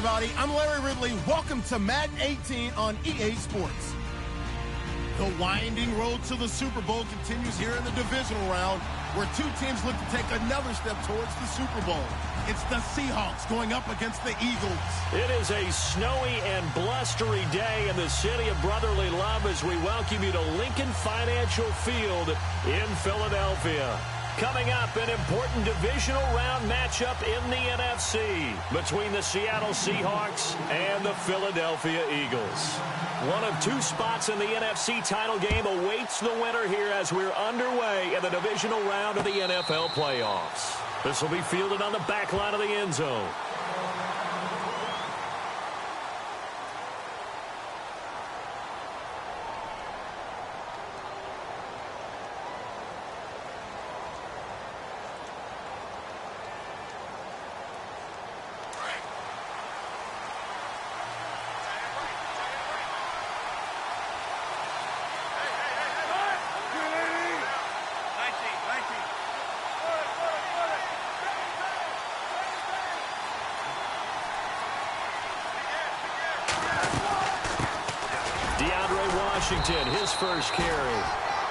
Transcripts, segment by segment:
everybody. I'm Larry Ridley. Welcome to Madden 18 on EA Sports. The winding road to the Super Bowl continues here in the divisional round, where two teams look to take another step towards the Super Bowl. It's the Seahawks going up against the Eagles. It is a snowy and blustery day in the city of brotherly love as we welcome you to Lincoln Financial Field in Philadelphia. Coming up, an important divisional round matchup in the NFC between the Seattle Seahawks and the Philadelphia Eagles. One of two spots in the NFC title game awaits the winner here as we're underway in the divisional round of the NFL playoffs. This will be fielded on the back line of the end zone. Washington, his first carry.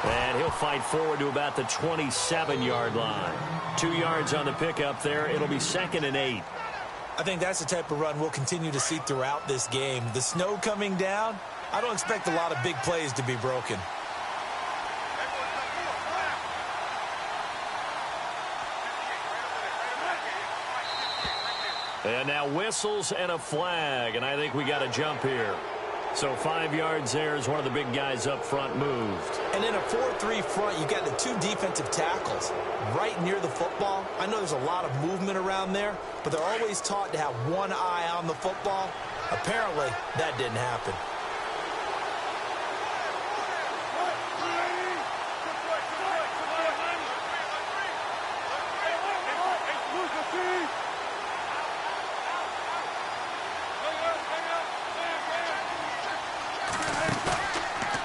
And he'll fight forward to about the 27-yard line. 2 yards on the pickup there. It'll be 2nd and 8. I think that's the type of run we'll continue to see throughout this game. The snow coming down, I don't expect a lot of big plays to be broken. And now whistles and a flag, and I think we got a jump here. So 5 yards there as one of the big guys up front moved. And in a 4-3 front, you got the two defensive tackles right near the football. I know there's a lot of movement around there, but they're always taught to have one eye on the football. Apparently, that didn't happen.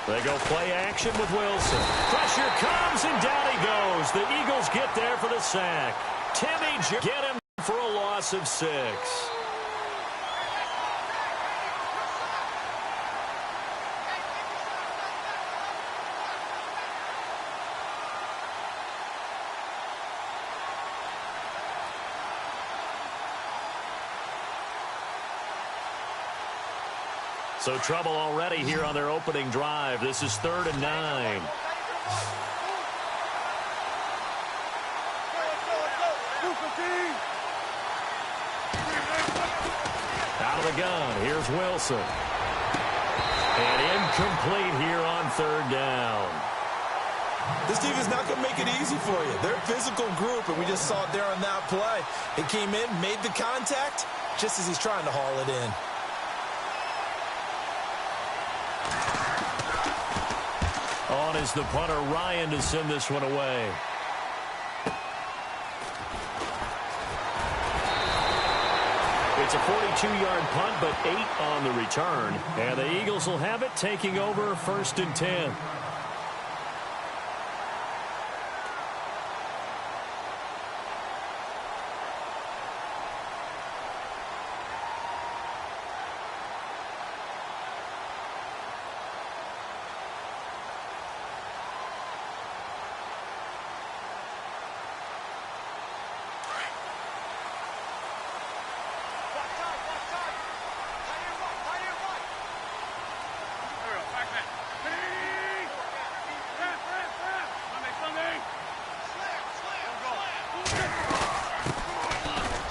They go play action with Wilson. Pressure comes, and down he goes. The Eagles get there for the sack. Timmy get him for a loss of 6. So trouble already here on their opening drive. This is 3rd and 9. Out of the gun. Here's Wilson. And incomplete here on 3rd down. This team is not going to make it easy for you. They're a physical group, and we just saw it there on that play. It came in, made the contact, just as he's trying to haul it in. On is the punter, Ryan, to send this one away. It's a 42-yard punt, but 8 on the return. And the Eagles will have it, taking over 1st and 10.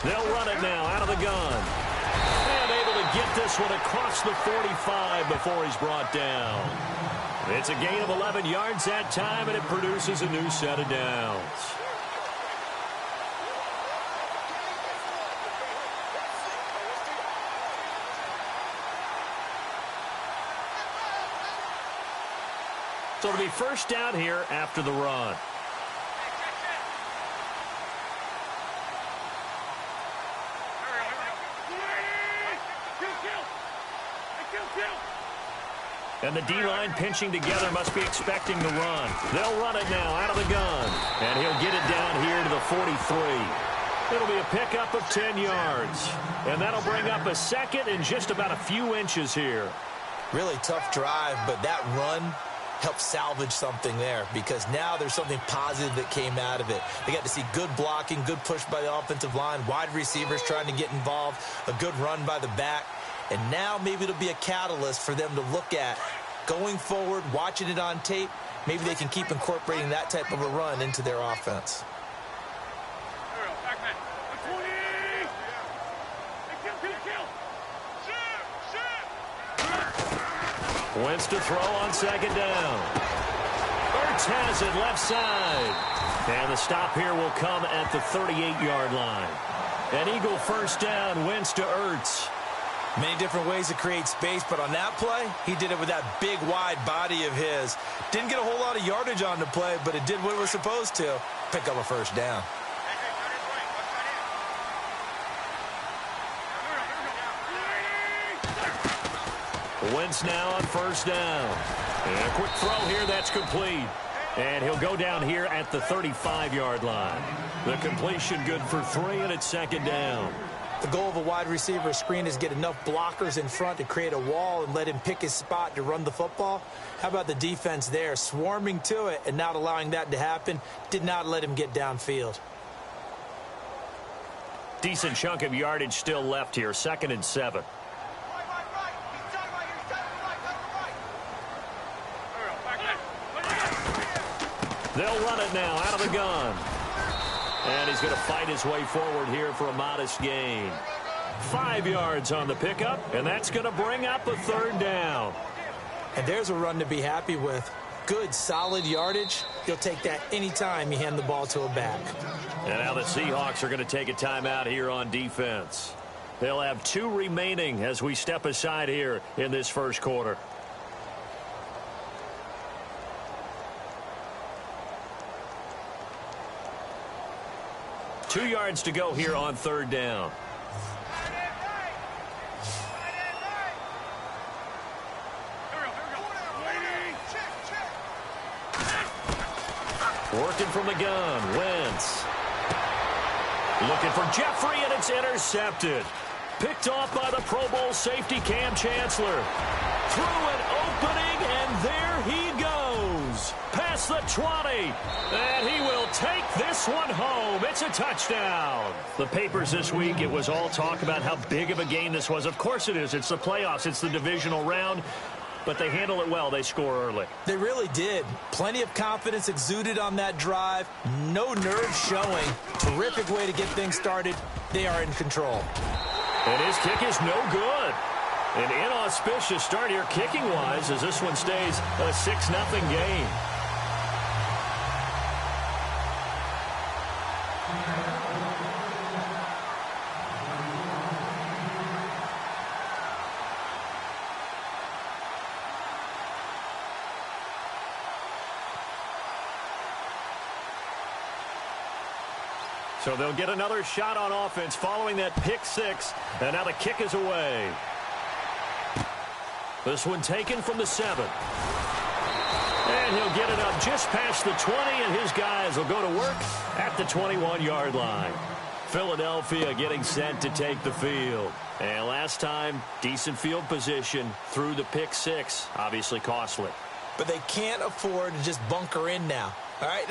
They'll run it now out of the gun. And able to get this one across the 45 before he's brought down. It's a gain of 11 yards that time, and it produces a new set of downs. So it'll be 1st down here after the run. And the D-line pinching together must be expecting the run. They'll run it now out of the gun. And he'll get it down here to the 43. It'll be a pickup of 10 yards. And that'll bring up a second and just about a few inches here. Really tough drive, but that run helped salvage something there because now there's something positive that came out of it. They got to see good blocking, good push by the offensive line, wide receivers trying to get involved, a good run by the back. And now maybe it'll be a catalyst for them to look at going forward, watching it on tape. Maybe they can keep incorporating that type of a run into their offense. Wentz to throw on second down. Ertz has it left side. And the stop here will come at the 38-yard line. An Eagle first down, Wentz to Ertz. Many different ways to create space, but on that play, he did it with that big, wide body of his. Didn't get a whole lot of yardage on the play, but it did what it was supposed to. Pick up a first down. Wentz now on first down. And a quick throw here, that's complete. And he'll go down here at the 35-yard line. The completion good for 3, and it's second down. The goal of a wide receiver screen is get enough blockers in front to create a wall and let him pick his spot to run the football. How about the defense there, swarming to it and not allowing that to happen? Did not let him get downfield. Decent chunk of yardage still left here, 2nd and 7. They'll run it now out of the gun. And he's going to fight his way forward here for a modest gain. 5 yards on the pickup, and that's going to bring up a third down. And there's a run to be happy with. Good, solid yardage. You'll take that anytime you hand the ball to a back. And now the Seahawks are going to take a timeout here on defense. They'll have 2 remaining as we step aside here in this first quarter. Two yards to go here on third down. Working from the gun, Wentz. Looking for Jeffrey, and it's intercepted. Picked off by the Pro Bowl safety Cam Chancellor. Through an opening, and there he goes. Past the 20. And he will take this one home. It's a touchdown. The papers this week, it was all talk about how big of a game this was. Of course it is. It's the playoffs. It's the divisional round. But they handle it well. They score early. They really did. Plenty of confidence exuded on that drive. No nerves showing. Terrific way to get things started. They are in control. And his kick is no good. An inauspicious start here kicking-wise as this one stays a 6-0 game. So they'll get another shot on offense following that pick 6. And now the kick is away. This one taken from the 7. And he'll get it up just past the 20, and his guys will go to work at the 21-yard line. Philadelphia getting set to take the field. And last time, decent field position through the pick 6. Obviously costly. But they can't afford to just bunker in now. All right,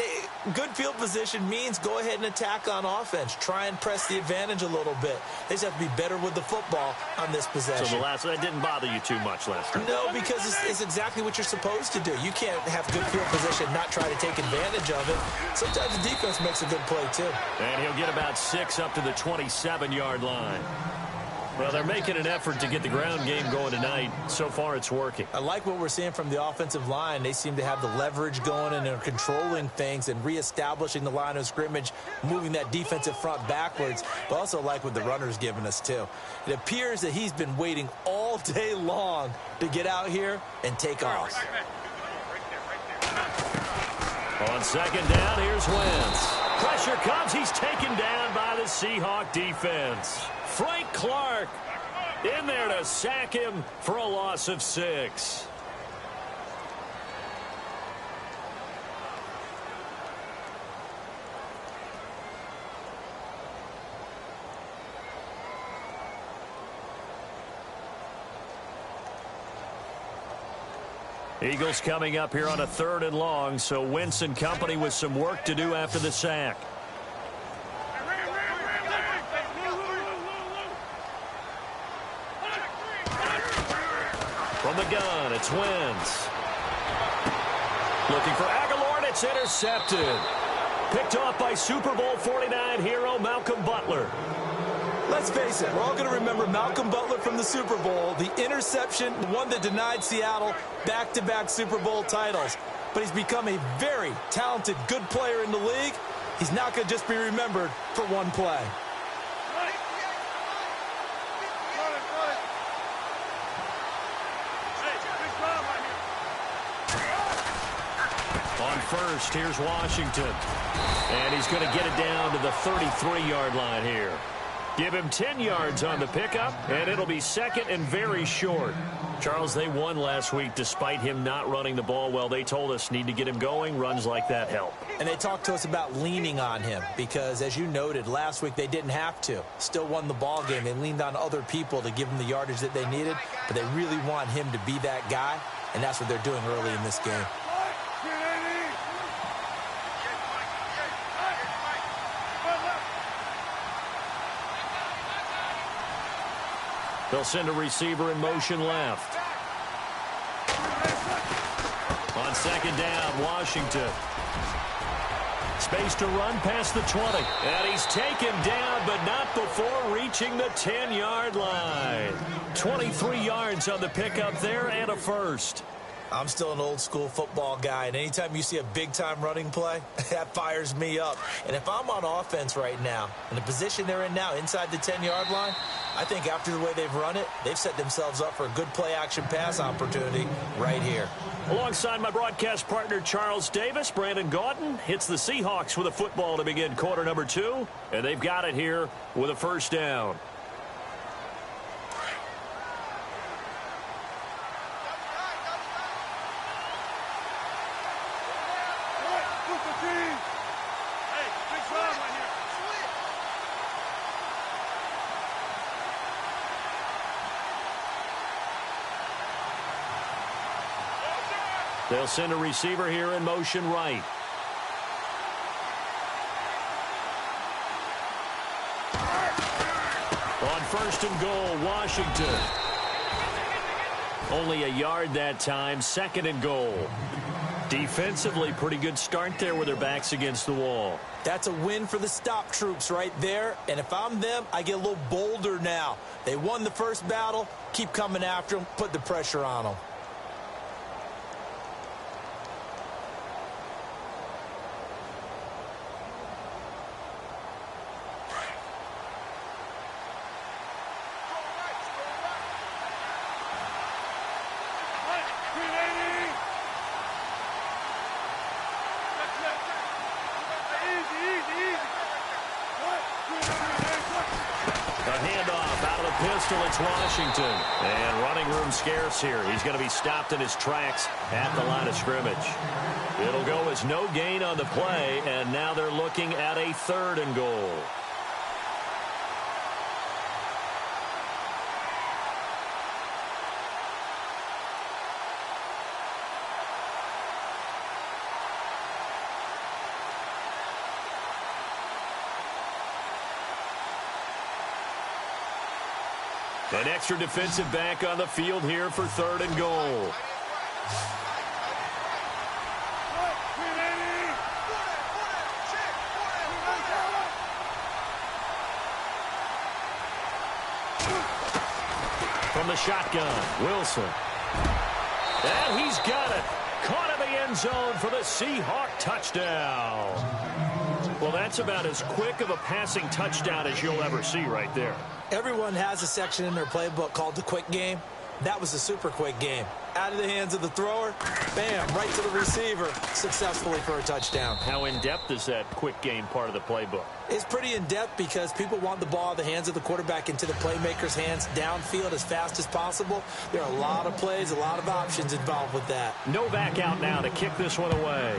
good field position means go ahead and attack on offense. Try and press the advantage a little bit. They just have to be better with the football on this possession. So that didn't bother you too much last time? No, because it's exactly what you're supposed to do. You can't have good field position, not try to take advantage of it. Sometimes the defense makes a good play, too. And he'll get about 6 up to the 27-yard line. Well, they're making an effort to get the ground game going tonight. So far, it's working. I like what we're seeing from the offensive line. They seem to have the leverage going and they're controlling things and reestablishing the line of scrimmage, moving that defensive front backwards. But also like what the runner's giving us, too. It appears that he's been waiting all day long to get out here and take off. On second down, here's Wentz. Pressure comes. He's taken down by the Seahawk defense. Frank Clark in there to sack him for a loss of 6. Eagles coming up here on a 3rd and long, so Wentz and company with some work to do after the sack. From the gun, it's Wentz. Looking for Aguilar, and it's intercepted. Picked off by Super Bowl 49 hero Malcolm Butler. Let's face it, we're all going to remember Malcolm Butler from the Super Bowl, the interception, the one that denied Seattle back-to-back Super Bowl titles. But he's become a very talented, good player in the league. He's not going to just be remembered for one play. On first, here's Washington. And he's going to get it down to the 33-yard line here. Give him 10 yards on the pickup, and it'll be 2nd and very short. Charles, they won last week despite him not running the ball well. They told us need to get him going. Runs like that help. And they talked to us about leaning on him because, as you noted, last week they didn't have to. Still won the ball game. They leaned on other people to give them the yardage that they needed, but they really want him to be that guy, and that's what they're doing early in this game. They'll send a receiver in motion left. On 2nd down, Washington. Space to run past the 20. And he's taken down, but not before reaching the 10-yard line. 23 yards on the pickup there and a first. I'm still an old-school football guy, and anytime you see a big-time running play, that fires me up. And if I'm on offense right now, in the position they're in now, inside the 10-yard line, I think after the way they've run it, they've set themselves up for a good play-action pass opportunity right here. Alongside my broadcast partner, Charles Davis, Brandon Gaudin hits the Seahawks with a football to begin quarter number 2, and they've got it here with a first down. They'll send a receiver here in motion right. On 1st and goal, Washington. Only a yard that time, 2nd and goal. Defensively, pretty good start there with their backs against the wall. That's a win for the stop troops right there. And if I'm them, I get a little bolder now. They won the first battle. Keep coming after them. Put the pressure on them. It's Washington, and running room scarce here. He's going to be stopped in his tracks at the line of scrimmage. It'll go as no gain on the play, and now they're looking at a 3rd and goal. An extra defensive back on the field here for 3rd and goal. From the shotgun, Wilson. And he's got it. Caught in the end zone for the Seahawk touchdown. Well, that's about as quick of a passing touchdown as you'll ever see right there. Everyone has a section in their playbook called the quick game. That was a super quick game. Out of the hands of the thrower, bam, right to the receiver, successfully for a touchdown. How in-depth is that quick game part of the playbook? It's pretty in-depth because people want the ball out of the hands of the quarterback into the playmaker's hands downfield as fast as possible. There are a lot of plays, a lot of options involved with that. No back out now to kick this one away.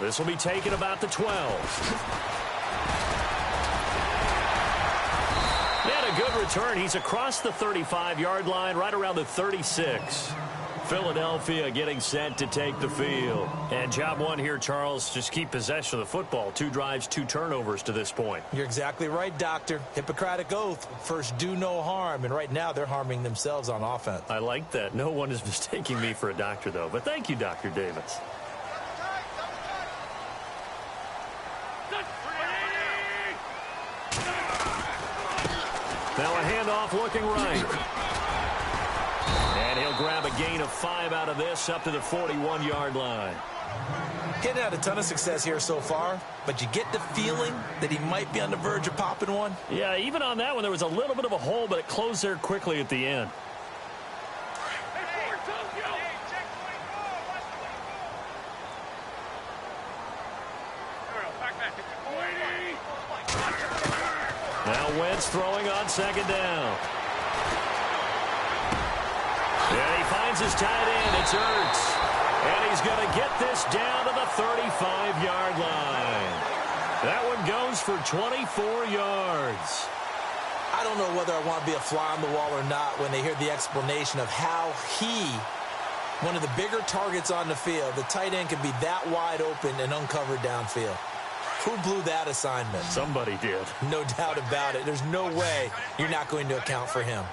This will be taken about the 12. And a good return. He's across the 35-yard line, right around the 36. Philadelphia getting set to take the field. And job one here, Charles, just keep possession of the football. 2 drives, 2 turnovers to this point. You're exactly right, Doctor. Hippocratic oath. First, do no harm. And right now, they're harming themselves on offense. I like that. No one is mistaking me for a doctor, though. But thank you, Dr. Davis. Now a handoff looking right. And he'll grab a gain of 5 out of this up to the 41-yard line. Getting had a ton of success here so far, but you get the feeling that he might be on the verge of popping one. Yeah, even on that one, there was a little bit of a hole, but it closed there quickly at the end. Now Wentz throwing on second down. And he finds his tight end. It's Ertz. And he's going to get this down to the 35-yard line. That one goes for 24 yards. I don't know whether I want to be a fly on the wall or not when they hear the explanation of how he, one of the bigger targets on the field, the tight end can be that wide open and uncovered downfield. Who blew that assignment? Somebody did. No doubt about it. There's no way you're not going to account for him.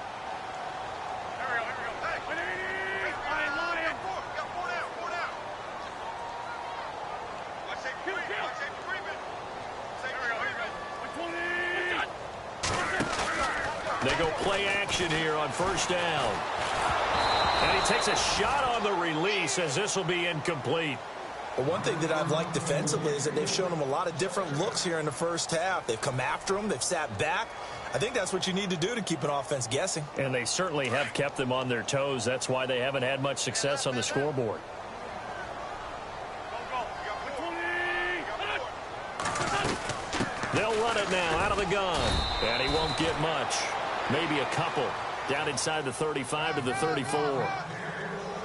They go play action here on first down. And he takes a shot on the release as this will be incomplete. Well, one thing that I've liked defensively is that they've shown him a lot of different looks here in the first half. They've come after him. They've sat back. I think that's what you need to do to keep an offense guessing. And they certainly have kept them on their toes. That's why they haven't had much success on the scoreboard. They'll run it now out of the gun. And he won't get much. Maybe a couple. Down inside the 35 to the 34.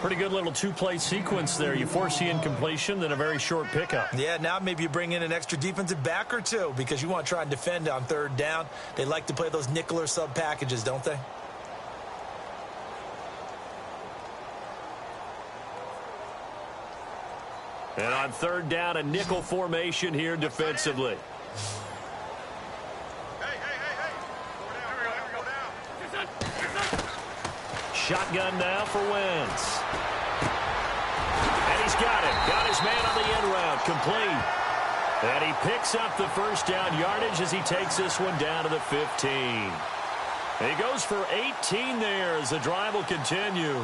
Pretty good little 2-play sequence there. You force the incompletion, then a very short pickup. Yeah, now maybe you bring in an extra defensive back or two because you want to try and defend on third down. They like to play those nickel or sub packages, don't they? And on third down, a nickel formation here defensively. Shotgun now for Wentz. And he's got it. Got his man on the end route. Complete. And he picks up the first down yardage as he takes this one down to the 15. And he goes for 18 there as the drive will continue.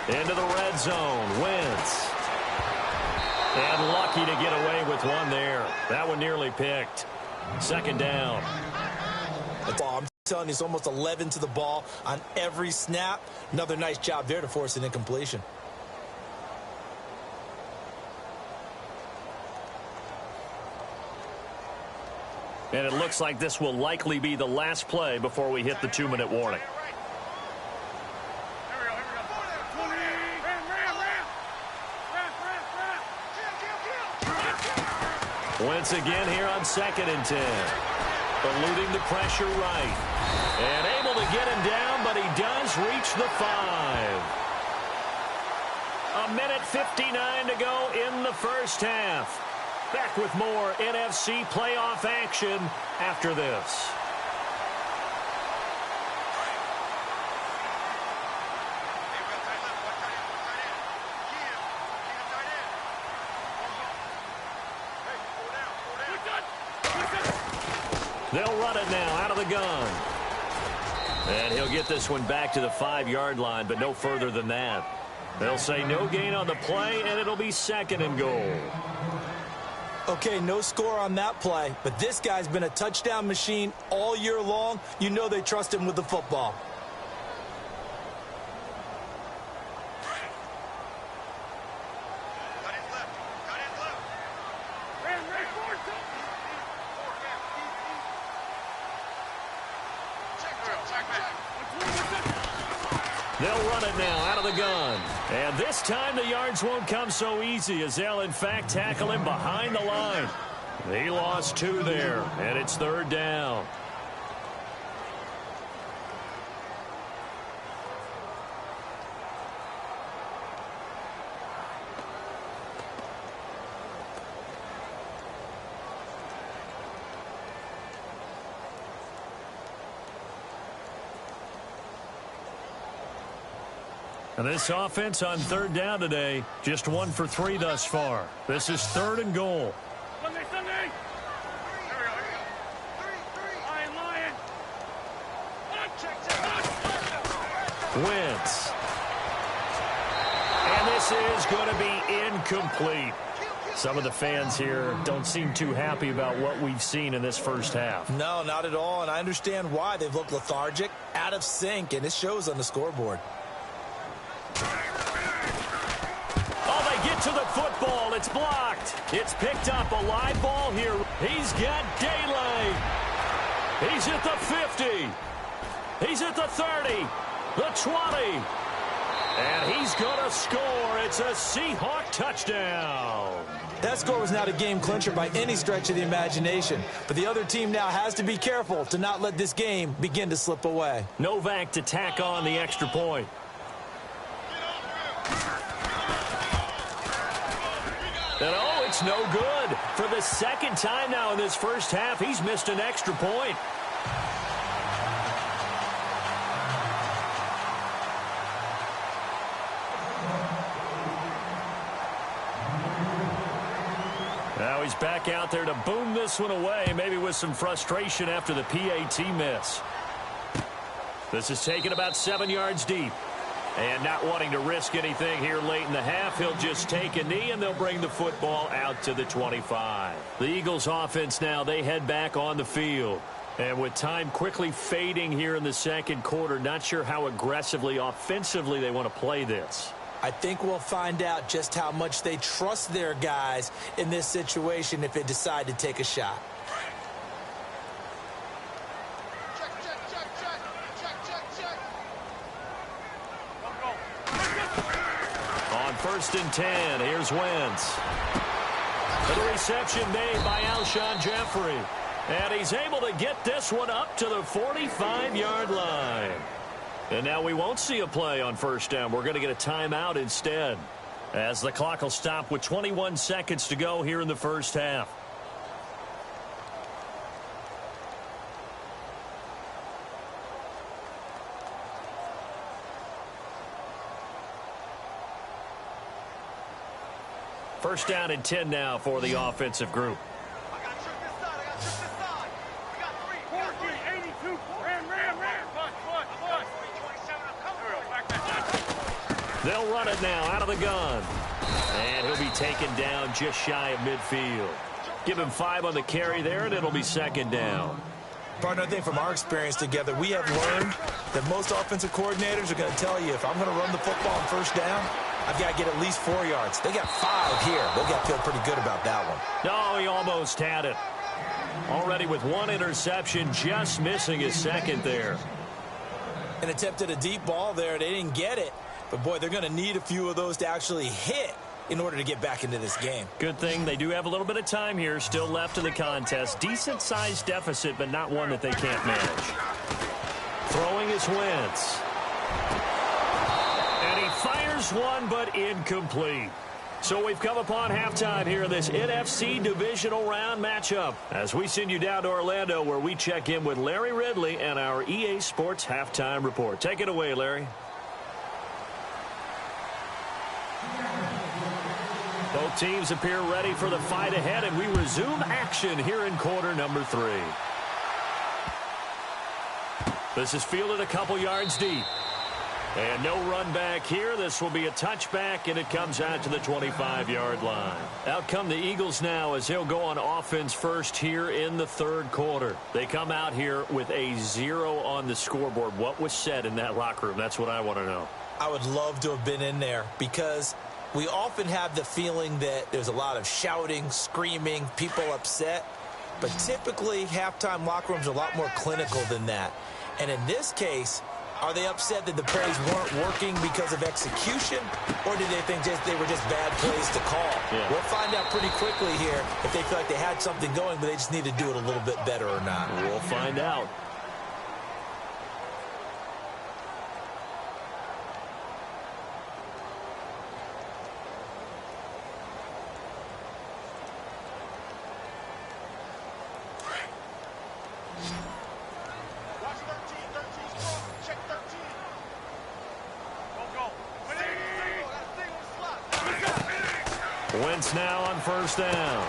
Into the red zone, Wentz. And lucky to get away with one there. That one nearly picked. Second down. I'm telling you, it's almost 11 to the ball on every snap. Another nice job there to force an incompletion. And it looks like this will likely be the last play before we hit the 2-minute warning. Once again here on 2nd and 10. Eluding the pressure right. And able to get him down, but he does reach the 5. 1:59 to go in the first half. Back with more NFC playoff action after this. They'll run it now out of the gun. And he'll get this one back to the 5-yard line, but no further than that. They'll say no gain on the play, and it'll be 2nd and goal. Okay, no score on that play, but this guy's been a touchdown machine all year long. You know they trust him with the football. They'll run it now out of the gun. And this time the yards won't come so easy as they'll, in fact, tackle him behind the line. He lost 2 there, and it's 3rd down. And this offense on 3rd down today, just 1 for 3 thus far. This is 3rd and goal. Sunday. Here we go. Lion. Check. Wentz. And this is going to be incomplete. Some of the fans here don't seem too happy about what we've seen in this first half. No, not at all, and I understand why. They've looked lethargic, out of sync, and it shows on the scoreboard. Oh, they get to the football. It's blocked. It's picked up. A live ball here. He's got daylight. He's at the 50. He's at the 30. The 20. And he's going to score. It's a Seahawk touchdown. That score was not a game clincher by any stretch of the imagination. But the other team now has to be careful to not let this game begin to slip away. Novak to tack on the extra point. And oh, it's no good. For the 2nd time now in this first half, he's missed an extra point. Now he's back out there to boom this one away, maybe with some frustration after the PAT miss. This is taken about 7 yards deep. And not wanting to risk anything here late in the half, he'll just take a knee, and they'll bring the football out to the 25. The Eagles offense now, they head back on the field. And with time quickly fading here in the 2nd quarter, not sure how aggressively, offensively they want to play this. I think we'll find out just how much they trust their guys in this situation if they decide to take a shot. On 1st and 10, here's Wentz. The reception made by Alshon Jeffrey. And he's able to get this one up to the 45-yard line. And now we won't see a play on 1st down. We're going to get a timeout instead, as the clock will stop with 21 seconds to go here in the first half. First down and 10 now for the offensive group. They'll run it now out of the gun. And he'll be taken down just shy of midfield. Give him 5 on the carry there, and it'll be 2nd down. Partner, I think from our experience together, we have learned that most offensive coordinators are going to tell you, if I'm going to run the football on 1st down, I've got to get at least 4 yards. They got 5 here. They've got to feel pretty good about that one. No, he almost had it. Already with 1 interception, just missing his 2nd there. And attempted a deep ball there. They didn't get it. But, boy, they're going to need a few of those to actually hit in order to get back into this game. Good thing they do have a little bit of time here still left in the contest. Decent-sized deficit, but not one that they can't manage. Throwing is Wentz. And he fires one, but incomplete. So we've come upon halftime here in this NFC Divisional Round matchup, as we send you down to Orlando, where we check in with Larry Ridley and our EA Sports Halftime Report. Take it away, Larry. Both teams appear ready for the fight ahead, and we resume action here in quarter number 3. This is fielded a couple yards deep. And no run back here. This will be a touchback, and it comes out to the 25-yard line. Out come the Eagles now as they'll go on offense first here in the 3rd quarter. They come out here with a 0 on the scoreboard. What was said in that locker room? That's what I want to know. I would love to have been in there, because we often have the feeling that there's a lot of shouting, screaming, people upset. But typically, halftime locker rooms are a lot more clinical than that. And in this case, are they upset that the plays weren't working because of execution, or did they think they were just bad plays to call? Yeah. We'll find out pretty quickly here if they feel like they had something going, but they just need to do it a little bit better or not. We'll find out. Wentz now on first down.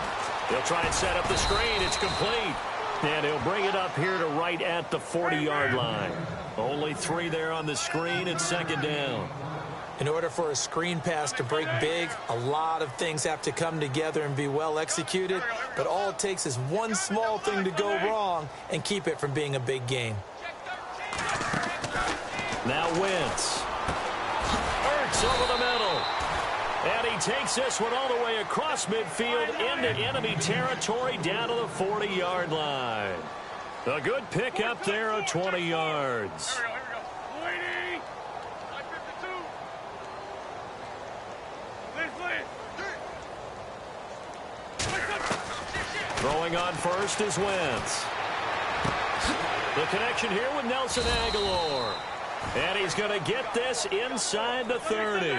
He'll try and set up the screen. It's complete. And he'll bring it up here to right at the 40-yard line. Only 3 there on the screen. It's second down. In order for a screen pass to break big, a lot of things have to come together and be well executed. But all it takes is one small thing to go wrong and keep it from being a big game. Now Wentz. Ertz over the middle. And he takes this one all the way across midfield into enemy territory down to the 40-yard line. A good pickup there of 20 yards. Here we go. Waiting. 52. Throwing on first is Wentz. The connection here with Nelson Aguilar. And he's going to get this inside the 30.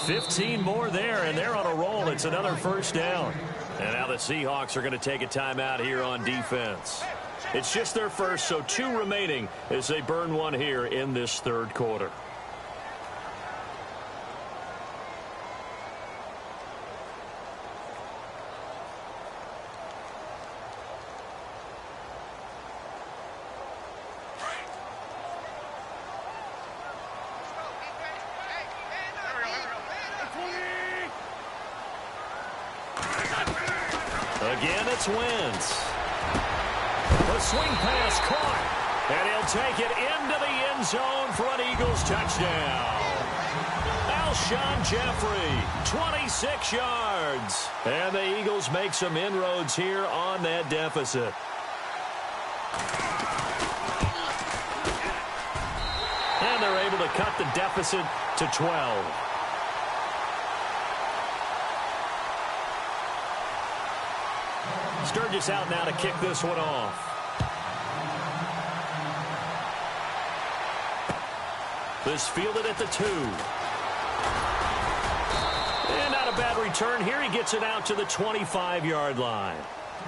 15 more there, and they're on a roll. It's another first down. And now the Seahawks are going to take a timeout here on defense. It's just their first, so 2 remaining as they burn one here in this third quarter. Again, it's Wentz. The swing pass caught. And he'll take it into the end zone for an Eagles touchdown. Alshon Jeffrey, 26 yards. And the Eagles make some inroads here on that deficit. And they're able to cut the deficit to 12. Sturgis out now to kick this one off. This fielded at the 2. And not a bad return here. He gets it out to the 25-yard line.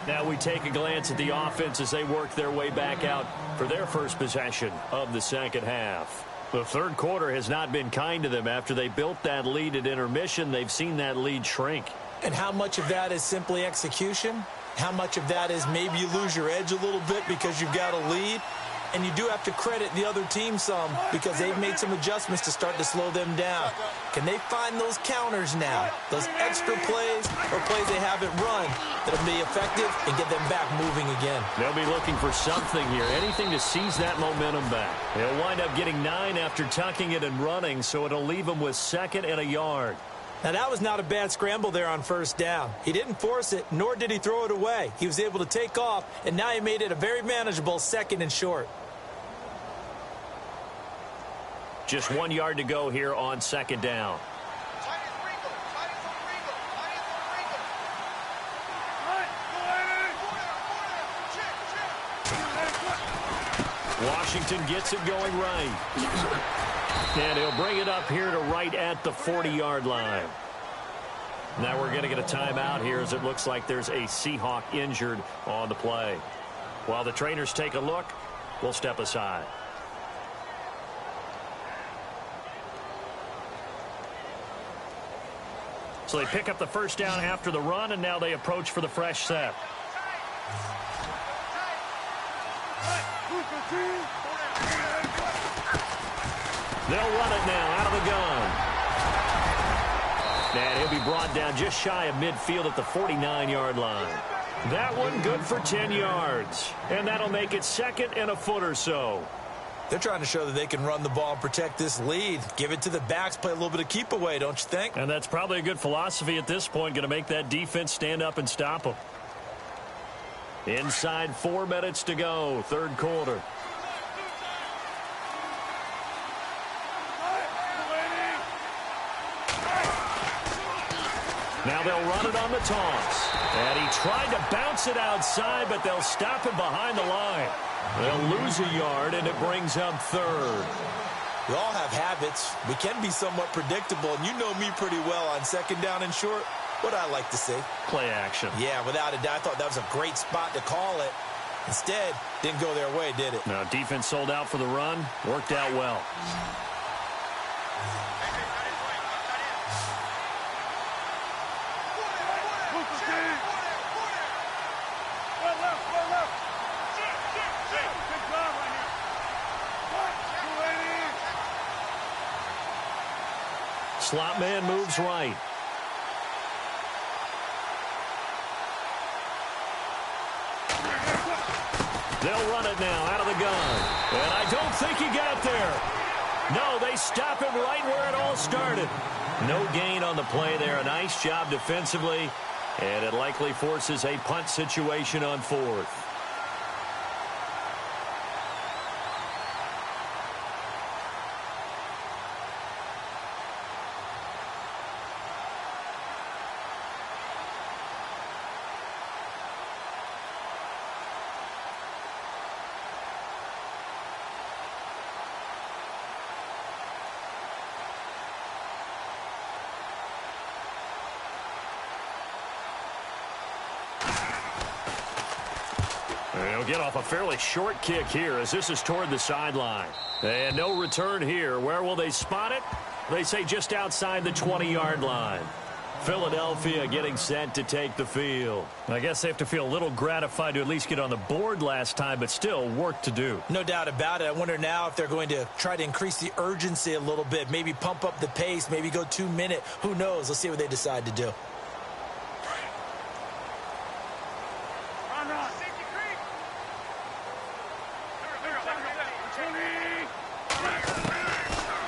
Now we take a glance at the offense as they work their way back out for their first possession of the second half. The third quarter has not been kind to them. After they built that lead at intermission, they've seen that lead shrink. And how much of that is simply execution? How much of that is maybe you lose your edge a little bit because you've got a lead? And you do have to credit the other team some because they've made some adjustments to start to slow them down. Can they find those counters now, those extra plays or plays they haven't run that'll be effective and get them back moving again? They'll be looking for something here, anything to seize that momentum back. They'll wind up getting 9 after tucking it and running, so it'll leave them with 2nd and a yard. Now, that was not a bad scramble there on first down. He didn't force it, nor did he throw it away. He was able to take off, and now he made it a very manageable 2nd and short. Just 1 yard to go here on second down. Washington gets it going right. And he'll bring it up here to right at the 40-yard line. Now we're going to get a timeout here as it looks like there's a Seahawk injured on the play. While the trainers take a look, we'll step aside. So they pick up the first down after the run, and now they approach for the fresh set. They'll run it now out of the gun. And he'll be brought down just shy of midfield at the 49-yard line. That one good for 10 yards. And that'll make it 2nd and a foot or so. They're trying to show that they can run the ball and protect this lead. Give it to the backs, play a little bit of keep away, don't you think? And that's probably a good philosophy at this point, going to make that defense stand up and stop them. Inside 4 minutes to go, third quarter. Now they'll run it on the toss. And he tried to bounce it outside, but they'll stop him behind the line. They'll lose a yard, and it brings up third. We all have habits. We can be somewhat predictable, and you know me pretty well on second down and short. What I like to see. Play action. Yeah, without a doubt. I thought that was a great spot to call it. Instead, didn't go their way, did it? Now, defense sold out for the run. Worked out well. Slot man moves right. They'll run it now out of the gun. And I don't think he got there. No, they stop him right where it all started. No gain on the play there. A nice job defensively. And it likely forces a punt situation on fourth. They'll get off a fairly short kick here as this is toward the sideline. And no return here. Where will they spot it? They say just outside the 20-yard line. Philadelphia getting set to take the field. I guess they have to feel a little gratified to at least get on the board last time, but still work to do. No doubt about it. I wonder now if they're going to try to increase the urgency a little bit, maybe pump up the pace, maybe go 2-minute. Who knows? Let's see what they decide to do.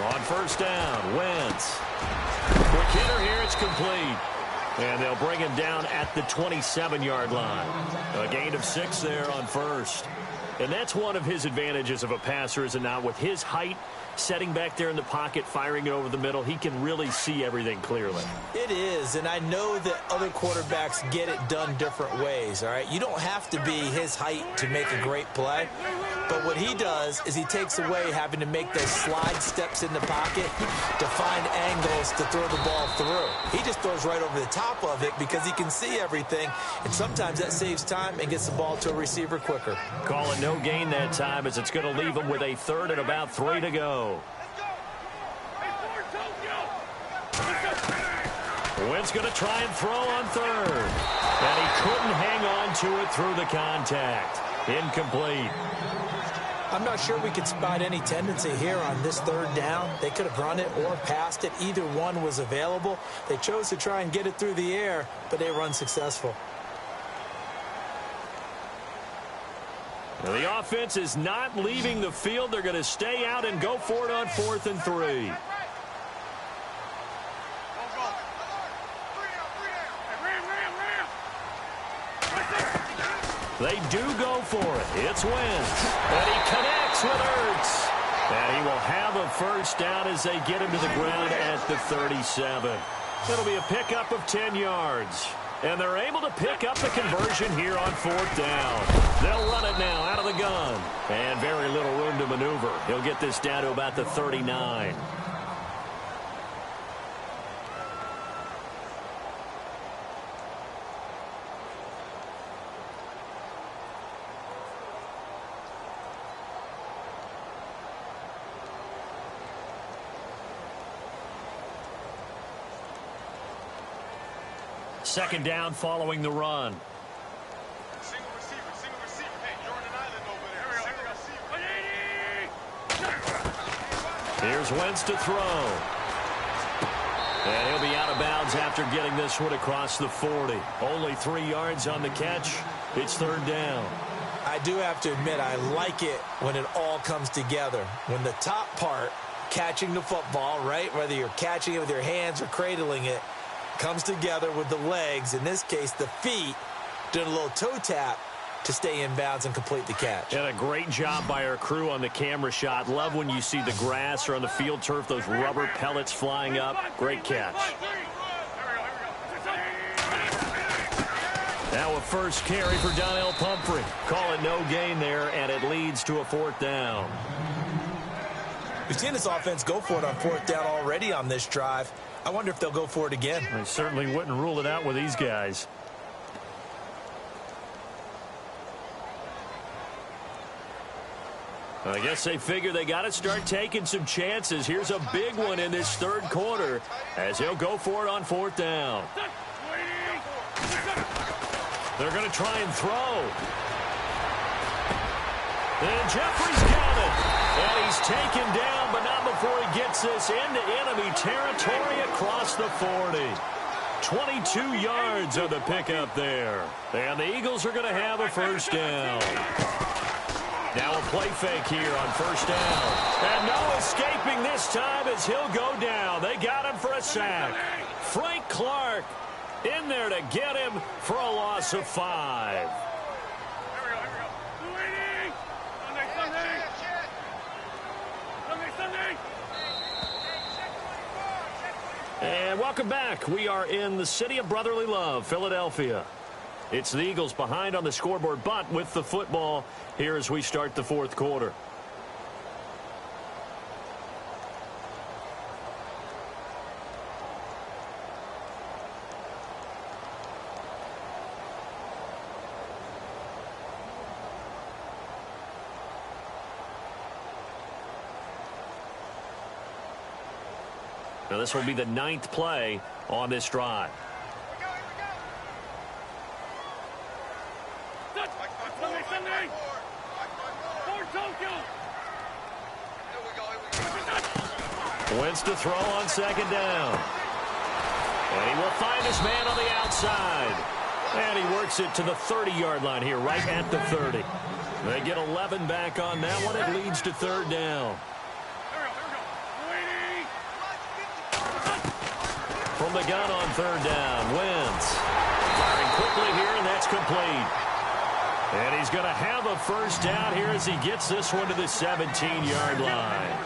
On first down, Wentz. Quick hitter here, it's complete. And they'll bring him down at the 27-yard line. A gain of 6 there on first. And that's one of his advantages of a passer, is it not? With his height, setting back there in the pocket, firing it over the middle, he can really see everything clearly. It is, and I know that other quarterbacks get it done different ways, all right? You don't have to be his height to make a great play. But what he does is he takes away having to make those slide steps in the pocket to find angles to throw the ball through. He just throws right over the top of it because he can see everything, and sometimes that saves time and gets the ball to a receiver quicker. Call it no gain that time as it's going to leave him with a third and about 3 to go. Wentz going to try and throw on third. And he couldn't hang on to it through the contact. Incomplete. I'm not sure we could spot any tendency here on this third down. They could have run it or passed it. Either one was available. They chose to try and get it through the air, but they were unsuccessful. The offense is not leaving the field. They're going to stay out and go for it on 4th and 3. They do go for it. It's Wentz. And he connects with Ertz. And he will have a first down as they get him to the ground at the 37. It'll be a pickup of 10 yards. And they're able to pick up the conversion here on 4th down. They'll run it now out of the gun. And very little room to maneuver. He'll get this down to about the 39. Second down following the run. Single receiver. Hey, you're on an island over there. Here's Wentz to throw. And he'll be out of bounds after getting this one across the 40. Only 3 yards on the catch. It's third down. I do have to admit, I like it when it all comes together. When the top part, catching the football, right, whether you're catching it with your hands or cradling it, comes together with the legs, in this case the feet, doing a little toe tap to stay in bounds and complete the catch. And a great job by our crew on the camera shot. Love when you see the grass or on the field turf, those rubber pellets flying up. Great catch. Now a first carry for Donnell Pumphrey. Call it no gain there, and it leads to a 4th down. We've seen this offense go for it on 4th down already on this drive. I wonder if they'll go for it again. I certainly wouldn't rule it out with these guys. I guess they figure they got to start taking some chances. Here's a big one in this 3rd quarter as he'll go for it on 4th down. They're going to try and throw. And Jeffrey's got it. And he's taken down, but not before he gets this into enemy territory across the 40. 22 yards on the pickup there. And the Eagles are going to have a 1st down. Now a play fake here on 1st down. And no escaping this time as he'll go down. They got him for a sack. Frank Clark in there to get him for a loss of 5. And welcome back. We are in the city of brotherly love, Philadelphia. It's the Eagles behind on the scoreboard, but with the football here as we start the 4th quarter. Now this will be the 9th play on this drive. Wentz to throw on 2nd down. And he will find his man on the outside. And he works it to the 30-yard line here, right at the 30. They get 11 back on that one. It leads to 3rd down. From the gun on 3rd down, Wentz firing quickly here, and that's complete. And he's going to have a 1st down here as he gets this one to the 17-yard line.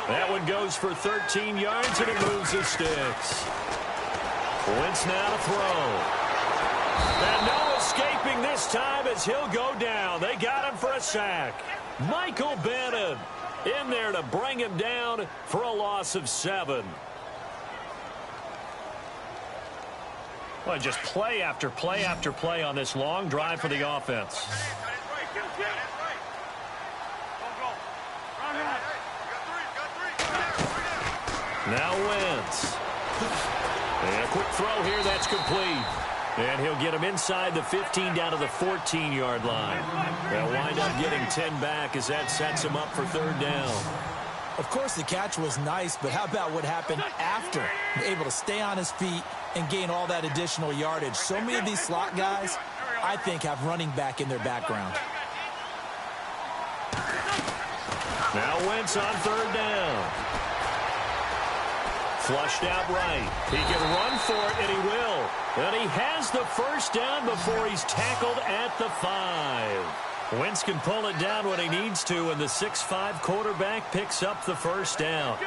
That one goes for 13 yards, and it moves the sticks. Wentz now to throw. And no escaping this time as he'll go down. They got him for a sack. Michael Bannon in there to bring him down for a loss of 7. Well, just play after play after play on this long drive for the offense. Now Wentz. And a quick throw here, that's complete. And he'll get him inside the 15 down to the 14-yard line. They'll wind up getting 10 back as that sets him up for 3rd down. Of course, the catch was nice, but how about what happened after? Able to stay on his feet and gain all that additional yardage. So many of these slot guys, I think, have running back in their background. Now Wentz on 3rd down. Flushed out right. He can run for it, and he will. And he has the 1st down before he's tackled at the 5. Wentz can pull it down when he needs to, and the 6'5" quarterback picks up the 1st down.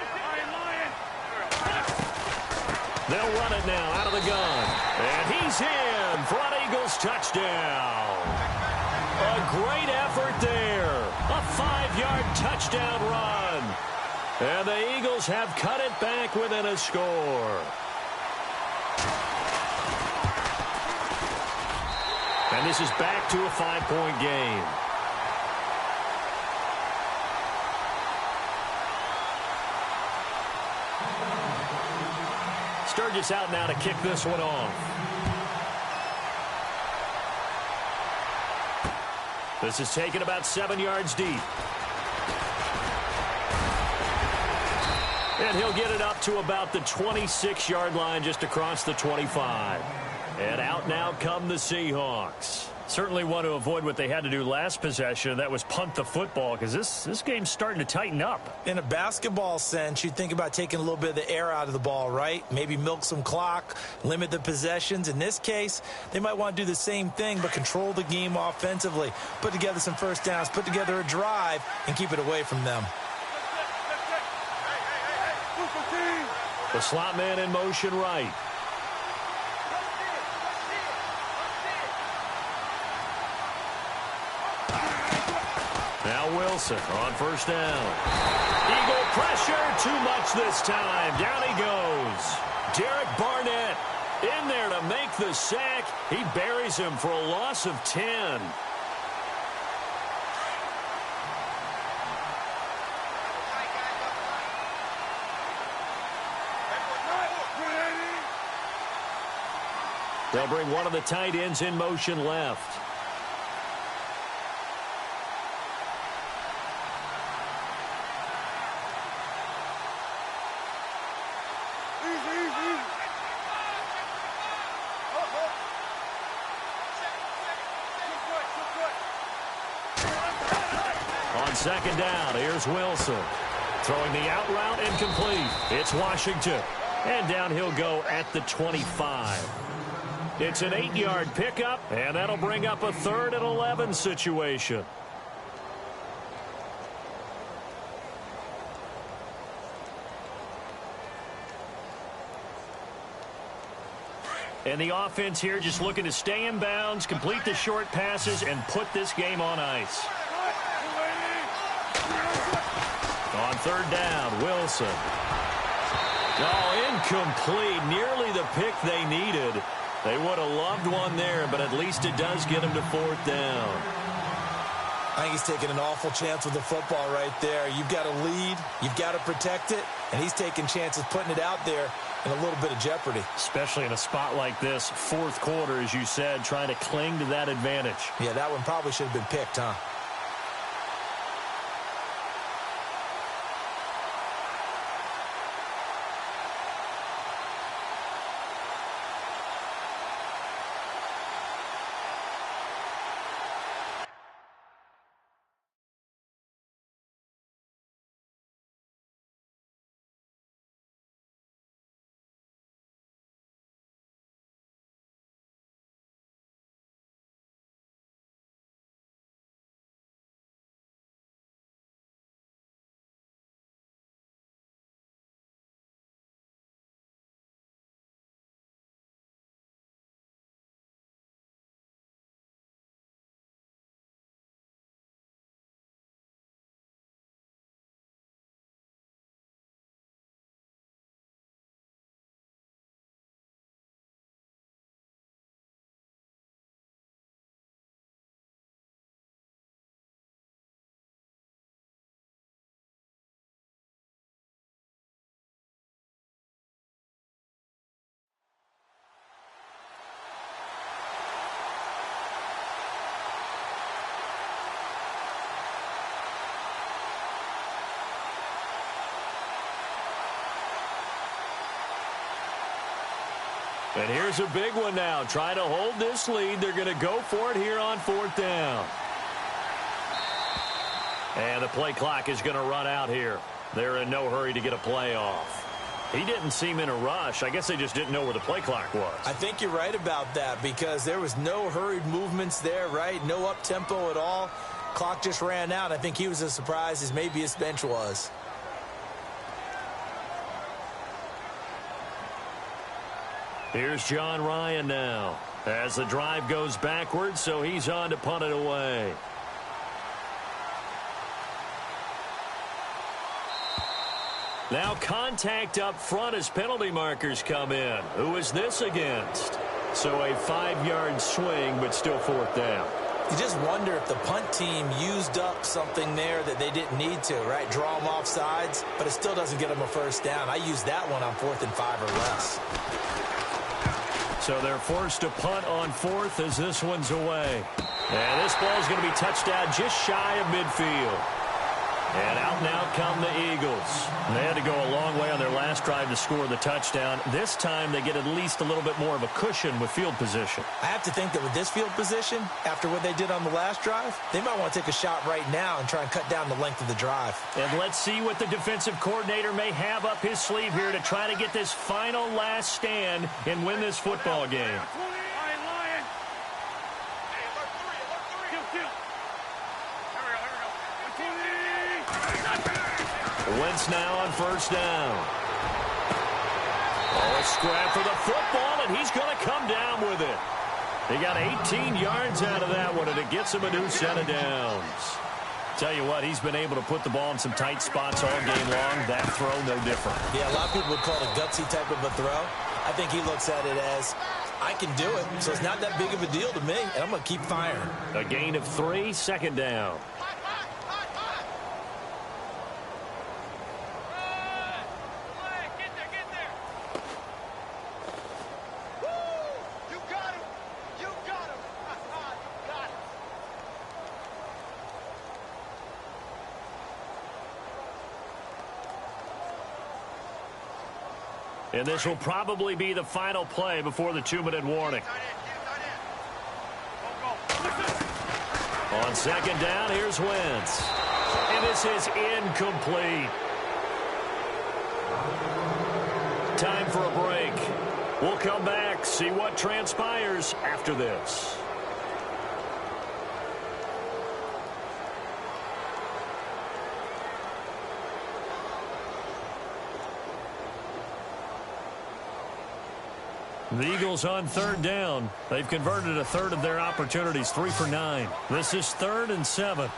They'll run it now out of the gun. And he's in for an Eagles touchdown. A great effort there. A 5-yard touchdown run. And the Eagles have cut it back within a score. And this is back to a 5-point game. Sturgis out now to kick this one off. This is taken about 7 yards deep. And he'll get it up to about the 26-yard line just across the 25. And out now come the Seahawks. Certainly want to avoid what they had to do last possession. That was punt the football, because this game's starting to tighten up. In a basketball sense, you'd think about taking a little bit of the air out of the ball, right? Maybe milk some clock, limit the possessions. In this case, they might want to do the same thing, but control the game offensively. Put together some 1st downs, put together a drive, and keep it away from them. The slot man in motion right. Now Wilson on first down. Eagle pressure, too much this time. Down he goes. Derek Barnett in there to make the sack. He buries him for a loss of 10. They'll bring one of the tight ends in motion left. On second down, here's Wilson. Throwing the out route incomplete. It's Washington. And down he'll go at the 25. It's an 8-yard pickup, and that'll bring up a 3rd and 11 situation. And the offense here just looking to stay in bounds, complete the short passes, and put this game on ice. On 3rd down, Wilson. Oh, incomplete. Nearly the pick they needed. They would have loved one there, but at least it does get him to 4th down. I think he's taking an awful chance with the football right there. You've got to lead, you've got to protect it, and he's taking chances putting it out there in a little bit of jeopardy. Especially in a spot like this, 4th quarter, as you said, trying to cling to that advantage. Yeah, that one probably should have been picked, huh? And here's a big one now. Trying to hold this lead. They're going to go for it here on 4th down. And the play clock is going to run out here. They're in no hurry to get a play off. He didn't seem in a rush. I guess they just didn't know where the play clock was. I think you're right about that because there was no hurried movements there, right? No up-tempo at all. Clock just ran out. I think he was as surprised as maybe his bench was. Here's John Ryan now as the drive goes backwards, so he's on to punt it away. Now contact up front as penalty markers come in. Who is this against? So a 5-yard swing, but still 4th down. You just wonder if the punt team used up something there that they didn't need to, right? Draw them off sides, but it still doesn't get them a 1st down. I used that one on 4th and 5 or less. So they're forced to punt on 4th as this one's away. And this ball is going to be touched down just shy of midfield. And out come the Eagles. They had to go a long way on their last drive to score the touchdown. This time they get at least a little bit more of a cushion with field position. I have to think that with this field position, after what they did on the last drive, they might want to take a shot right now and try and cut down the length of the drive. And let's see what the defensive coordinator may have up his sleeve here to try to get this final last stand and win this football game. Wentz now on 1st down. Oh, a scrap for the football, and he's going to come down with it. He got 18 yards out of that one, and it gets him a new set of downs. Tell you what, he's been able to put the ball in some tight spots all game long. That throw, no different. Yeah, a lot of people would call it a gutsy type of a throw. I think he looks at it as, I can do it, so it's not that big of a deal to me, and I'm going to keep firing. A gain of 3, second down. And this will probably be the final play before the 2-minute warning. On second down, here's Wentz. And this is incomplete. Time for a break. We'll come back, see what transpires after this. The Eagles on third down. They've converted a third of their opportunities, 3 for 9. This is 3rd and 7.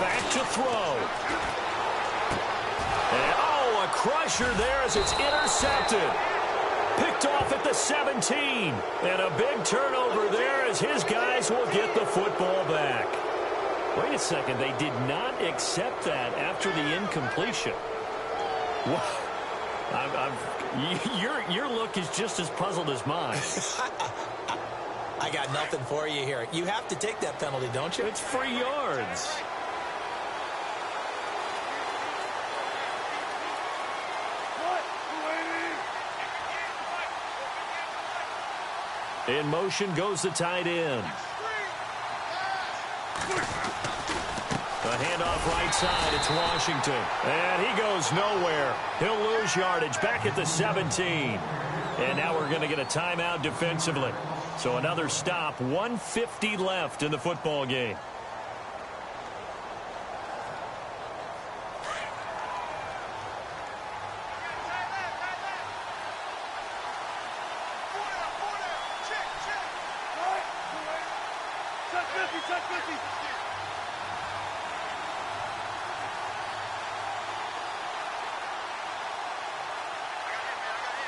Back to throw. And, oh, a crusher there as it's intercepted. Picked off at the 17. And a big turnover there as his guys will get the football back. Wait a second. They did not accept that after the incompletion. Your look is just as puzzled as mine. I got nothing for you here. You have to take that penalty, don't you? It's free yards. In motion goes the tight end. The handoff right side. It's Washington. And he goes nowhere. He'll lose yardage back at the 17. And now we're going to get a timeout defensively. So another stop. 1:50 left in the football game.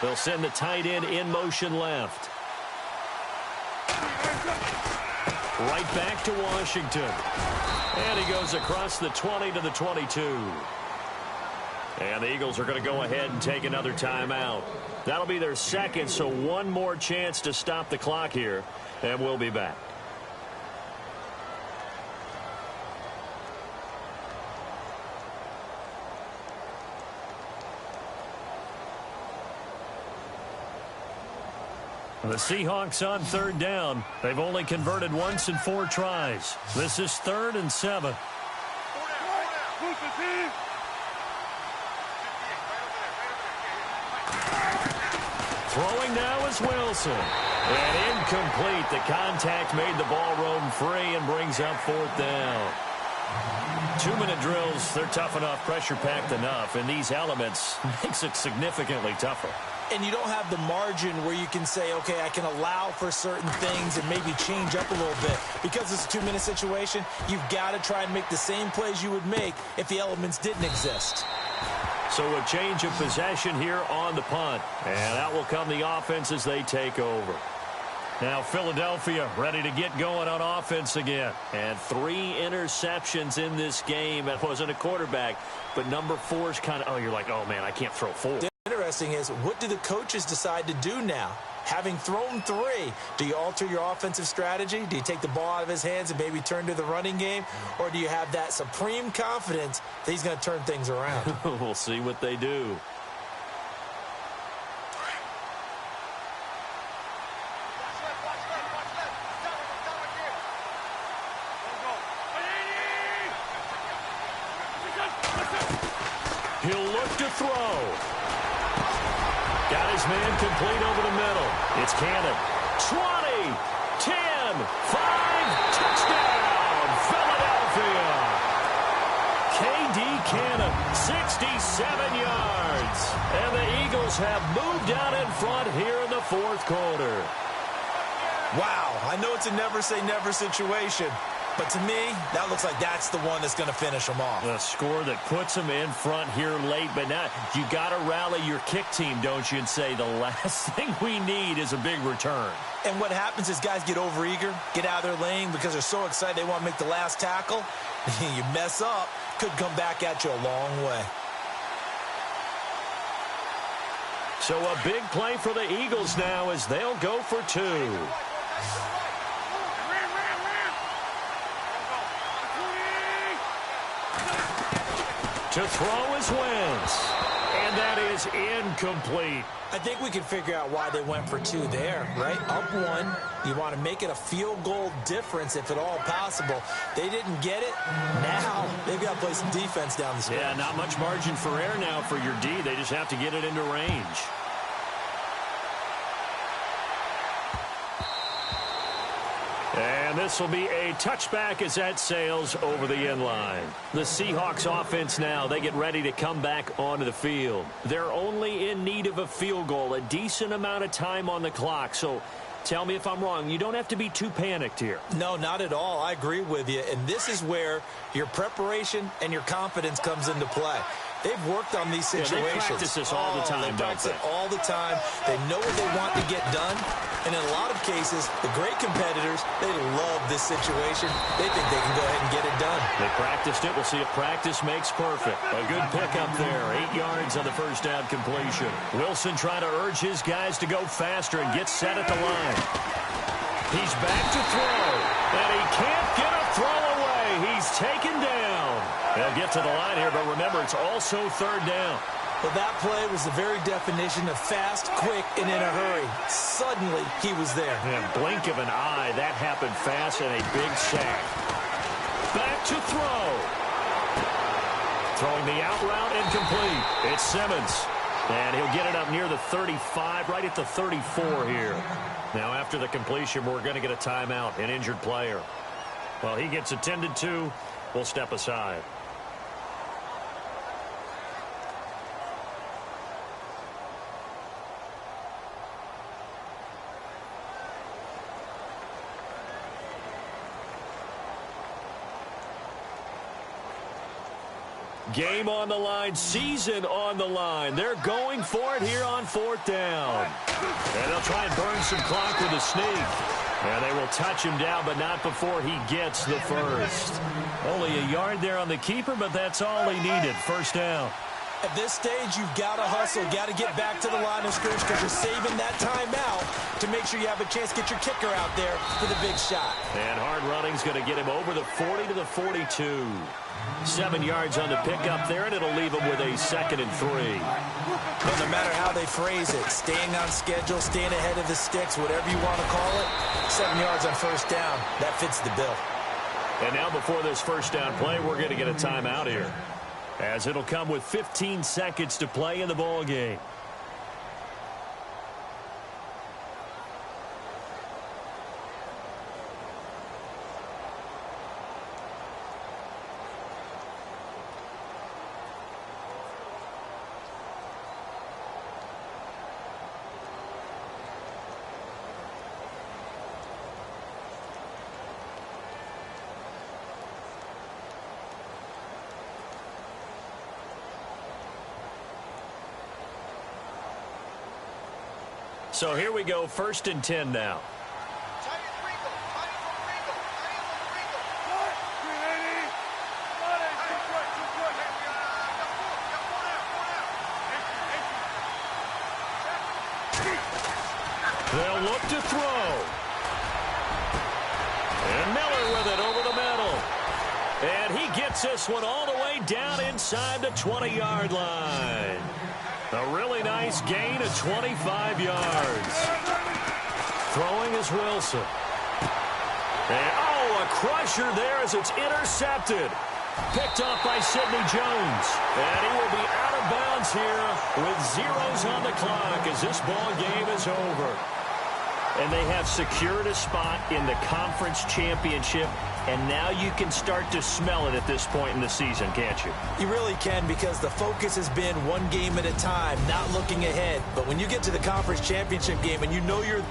They'll send the tight end in motion left. Right back to Washington. And he goes across the 20 to the 22. And the Eagles are going to go ahead and take another timeout. That'll be their second, so one more chance to stop the clock here. And we'll be back. The Seahawks on third down. They've only converted once in 4 tries. This is 3rd and 7. Throwing now is Wilson. And incomplete. The contact made the ball roam free and brings up 4th down. 2-minute drills, they're tough enough, pressure-packed enough, and these elements makes it significantly tougher. And you don't have the margin where you can say, okay, I can allow for certain things and maybe change up a little bit. Because it's a 2-minute situation, you've got to try and make the same plays you would make if the elements didn't exist. So a change of possession here on the punt. And out will come the offense as they take over. Now Philadelphia ready to get going on offense again. And 3 interceptions in this game. It wasn't a quarterback, but number 4 is kind of, oh, you're like, oh, man, I can't throw 4. Interesting is, what do the coaches decide to do now? Having thrown 3, do you alter your offensive strategy? Do you take the ball out of his hands and maybe turn to the running game? Or do you have that supreme confidence that he's going to turn things around? We'll see what they do. He'll look to throw. Got his man complete over the middle. It's Cannon. 20, 10, 5, touchdown, Philadelphia. K.D. cannon, 67 yards. And the Eagles have moved out in front here in the fourth quarter. Wow, I know it's a never-say-never situation, but to me, that looks like that's the one that's going to finish them off. A score that puts them in front here late, but now you got to rally your kick team, don't you, and say the last thing we need is a big return. And what happens is guys get overeager, get out of their lane because they're so excited they want to make the last tackle. You mess up, could come back at you a long way. So a big play for the Eagles now as they'll go for two. To throw is Wentz. And that is incomplete. I think we can figure out why they went for two there, right? Up one, you want to make it a field goal difference if at all possible. They didn't get it. Now they've got to play some defense down the stretch. Yeah, not much margin for error now for your D. They just have to get it into range. And this will be a touchback as that sails over the end line. The Seahawks offense now, they get ready to come back onto the field. They're only in need of a field goal, a decent amount of time on the clock. So tell me if I'm wrong. You don't have to be too panicked here. No, not at all. I agree with you. And this is where your preparation and your confidence comes into play. They've worked on these situations. Yeah, they practice this all the time, They practice it all the time. They know what they want to get done. And in a lot of cases, the great competitors, they love this situation. They think they can go ahead and get it done. They practiced it. We'll see if practice makes perfect. A good pickup there. 8 yards on the first down completion. Wilson trying to urge his guys to go faster and get set at the line. He's back to throw. And he can't get a throw away. He's taken down. They'll get to the line here, but remember, it's also third down. Well, that play was the very definition of fast, quick, and in a hurry. Suddenly, he was there. Yeah, blink of an eye, that happened fast and a big sack. Back to throw. Throwing the out route incomplete. It's Simmons. And he'll get it up near the 35, right at the 34 here. Now, after the completion, we're going to get a timeout, an injured player. Well, he gets attended to. We'll step aside. Game on the line, season on the line. They're going for it here on fourth down. And they'll try and burn some clock with a sneak. And they will touch him down, but not before he gets the first. Only a yard there on the keeper, but that's all he needed. First down. At this stage, you've got to hustle, got to get back to the line of scrimmage because you're saving that timeout to make sure you have a chance to get your kicker out there for the big shot. And hard running's going to get him over the 40 to the 42. 7 yards on the pickup there, and it'll leave him with a 2nd and 3. But no matter how they phrase it, staying on schedule, staying ahead of the sticks, whatever you want to call it, 7 yards on first down, that fits the bill. And now before this first down play, we're going to get a timeout here, as it'll come with 15 seconds to play in the ball game. So here we go, 1st and 10 now. They'll look to throw. And Miller with it over the middle. And he gets this one all the way down inside the 20-yard line. A really nice gain of 25 yards. Throwing is Wilson. And, a crusher there as it's intercepted. Picked off by Sidney Jones. And he will be out of bounds here with zeros on the clock as this ball game is over. And they have secured a spot in the conference championship, and now you can start to smell it at this point in the season, can't you? You really can, because the focus has been one game at a time, not looking ahead. But when you get to the conference championship game and you know you're...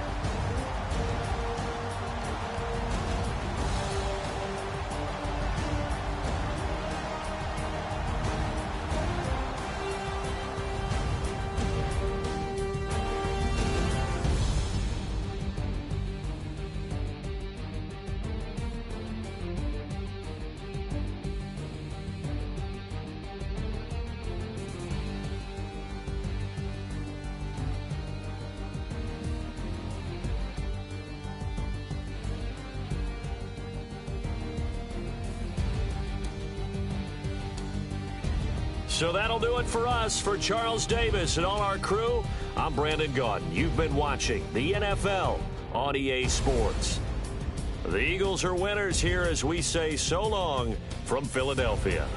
So that'll do it for us. For Charles Davis and all our crew, I'm Brandon Gaudin. You've been watching the NFL on EA Sports. The Eagles are winners here as we say so long from Philadelphia.